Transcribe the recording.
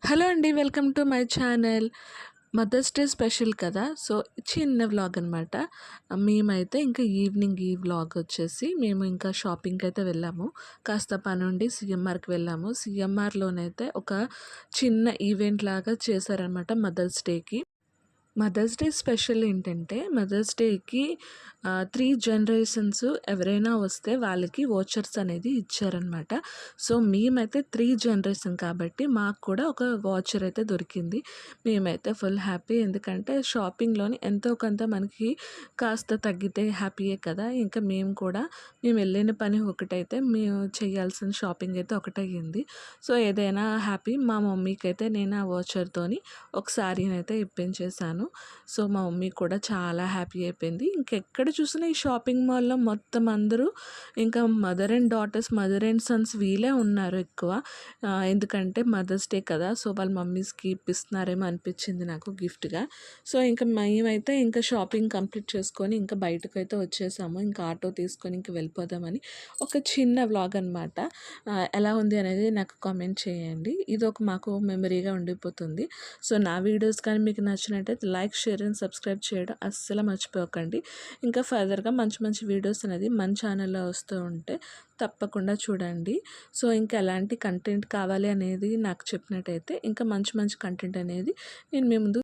Hello అండి. Welcome to my channel. Mother's day special కదా! So, చిన్న వ్లాగ్ అనమాట. మేమైతే ఇంకా ఈవినింగ్ ఈ వ్లాగ్ వచ్చేసి మేము ఇంకా షాపింగ్‌కైతే వెళ్ళాము. కాస్త పనుండి సీఎంఆర్‌కి వెళ్ళాము. సీఎంఆర్‌లోనైతే ఒక చిన్న ఈవెంట్ లాగా చేశారనమాట మదర్స్ డేకి. మదర్స్ డే స్పెషల్ ఏంటంటే, మదర్స్ డేకి 3 జనరేషన్స్ ఎవరైనా వస్తే వాళ్ళకి వోచర్స్ అనేది ఇచ్చారనమాట. సో, మేమైతే 3 జనరేషన్ కాబట్టి మాకు కూడా ఒక వాచర్ అయితే దొరికింది. మేమైతే ఫుల్ హ్యాపీ. ఎందుకంటే షాపింగ్‌లోని ఎంతో కొంత మనకి కాస్త తగ్గితే హ్యాపీయే కదా! ఇంకా మేము వెళ్ళిన పని ఒకటైతే మేము చేయాల్సిన షాపింగ్ అయితే ఒకటయ్యింది. సో, ఏదైనా హ్యాపీ. మా మమ్మీకైతే నేను ఆ వాచర్‌తోని ఒక శారీనైతే ఇప్పించేశాను. సో, మా మమ్మీ కూడా చాలా హ్యాపీ అయిపోయింది. ఇంకెక్కడ చూసినా ఈ షాపింగ్ మాల్‌లో మొత్తం అందరూ ఇంకా mother and daughters, mother and Sons వీళ్ళే ఉన్నారు ఎక్కువ. ఎందుకంటే మదర్స్ డే కదా! సో, వాళ్ళ మమ్మీస్‌కి ఇప్పిస్తున్నారేమో అనిపించింది నాకు గిఫ్ట్‌గా. సో, ఇంక మేమైతే ఇంకా షాపింగ్ కంప్లీట్ చేసుకొని ఇంకా బయటకైతే వచ్చేసాము. ఇంకా ఆటో తీసుకొని ఇంక వెళ్ళిపోదామని. ఒక చిన్న వ్లాగ్ అనమాట. ఎలా ఉంది అనేది నాకు కామెంట్ చేయండి. ఇదొక మాకు మెమరీగా ఉండిపోతుంది. సో, నా వీడియోస్ కానీ మీకు నచ్చినట్టయితే లైక్, షేర్ అండ్ సబ్స్క్రైబ్ చేయడం అస్సలు మర్చిపోకండి. ఇంకా ఫర్దర్‌గా మంచి మంచి వీడియోస్ అనేది మన ఛానల్‌లో వస్తూ ఉంటే తప్పకుండా చూడండి. సో, ఇంకా ఎలాంటి కంటెంట్ కావాలి అనేది నాకు చెప్పినట్టయితే ఇంకా మంచి మంచి కంటెంట్ అనేది నేను మీ ముందు